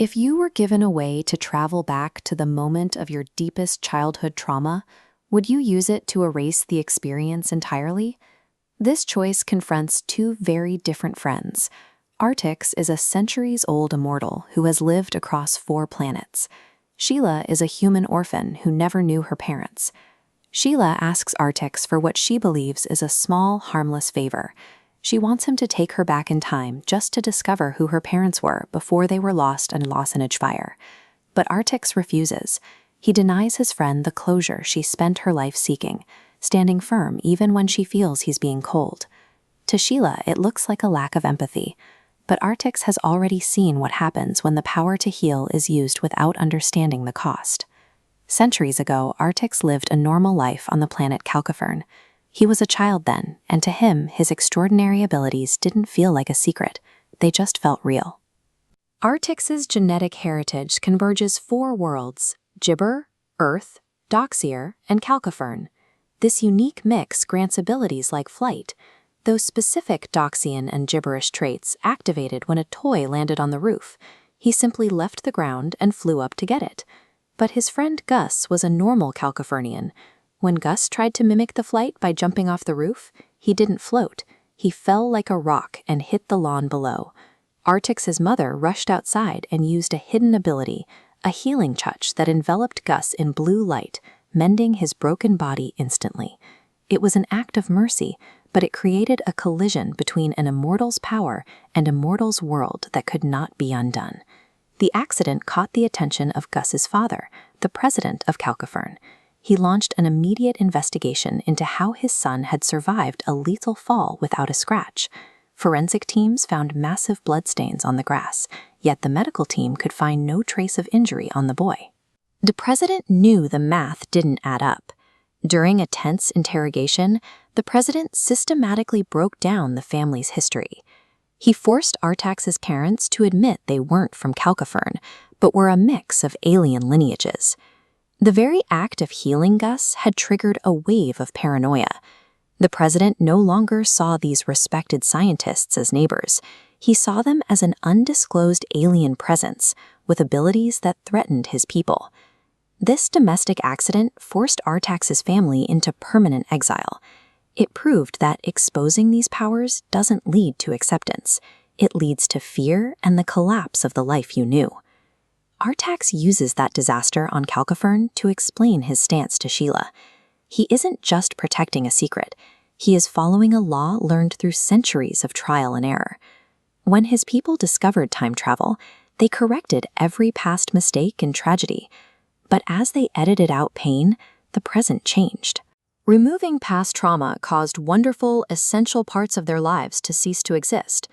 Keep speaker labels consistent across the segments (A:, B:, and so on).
A: If you were given a way to travel back to the moment of your deepest childhood trauma, would you use it to erase the experience entirely? This choice confronts two very different friends. Artix is a centuries-old immortal who has lived across 4 planets. Sheila is a human orphan who never knew her parents. Sheila asks Artix for what she believes is a small, harmless favor. She wants him to take her back in time just to discover who her parents were before they were lost in Lozenage fire. But Artix refuses. He denies his friend the closure she spent her life seeking, standing firm even when she feels he's being cold. To Sheila, it looks like a lack of empathy. But Artix has already seen what happens when the power to heal is used without understanding the cost. Centuries ago, Artix lived a normal life on the planet Calcifern. He was a child then, and to him, his extraordinary abilities didn't feel like a secret. They just felt real. Artix's genetic heritage converges 4 worlds: Gibber, Earth, Doxier, and Calcifern. This unique mix grants abilities like flight. Those specific Doxian and gibberish traits activated when a toy landed on the roof. He simply left the ground and flew up to get it. But his friend Gus was a normal Calcifernian. When Gus tried to mimic the flight by jumping off the roof, he didn't float. He fell like a rock and hit the lawn below. Artix's mother rushed outside and used a hidden ability, a healing touch that enveloped Gus in blue light, mending his broken body instantly. It was an act of mercy, but it created a collision between an immortal's power and a mortal's world that could not be undone. The accident caught the attention of Gus's father, the president of Calcifern. He launched an immediate investigation into how his son had survived a lethal fall without a scratch. Forensic teams found massive bloodstains on the grass, yet the medical team could find no trace of injury on the boy. The president knew the math didn't add up. During a tense interrogation, the president systematically broke down the family's history. He forced Artax's parents to admit they weren't from Calcifern, but were a mix of alien lineages. The very act of healing Gus had triggered a wave of paranoia. The president no longer saw these respected scientists as neighbors. He saw them as an undisclosed alien presence with abilities that threatened his people. This domestic accident forced Artax's family into permanent exile. It proved that exposing these powers doesn't lead to acceptance. It leads to fear and the collapse of the life you knew. Artax uses that disaster on Calcifern to explain his stance to Sheila. He isn't just protecting a secret. He is following a law learned through centuries of trial and error. When his people discovered time travel, they corrected every past mistake and tragedy. But as they edited out pain, the present changed. Removing past trauma caused wonderful, essential parts of their lives to cease to exist.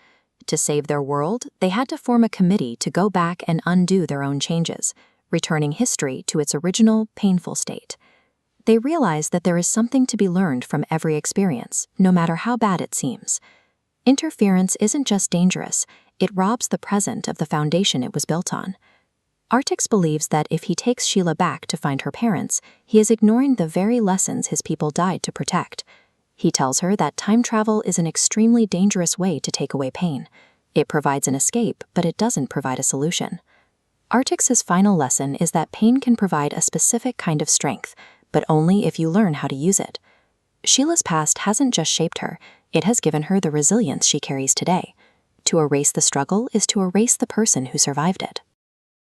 A: To save their world, they had to form a committee to go back and undo their own changes, returning history to its original, painful state. They realized that there is something to be learned from every experience, no matter how bad it seems. Interference isn't just dangerous, it robs the present of the foundation it was built on. Artix believes that if he takes Sheila back to find her parents, he is ignoring the very lessons his people died to protect. He tells her that time travel is an extremely dangerous way to take away pain. It provides an escape, but it doesn't provide a solution. Artix's final lesson is that pain can provide a specific kind of strength, but only if you learn how to use it. Sheila's past hasn't just shaped her, it has given her the resilience she carries today. To erase the struggle is to erase the person who survived it.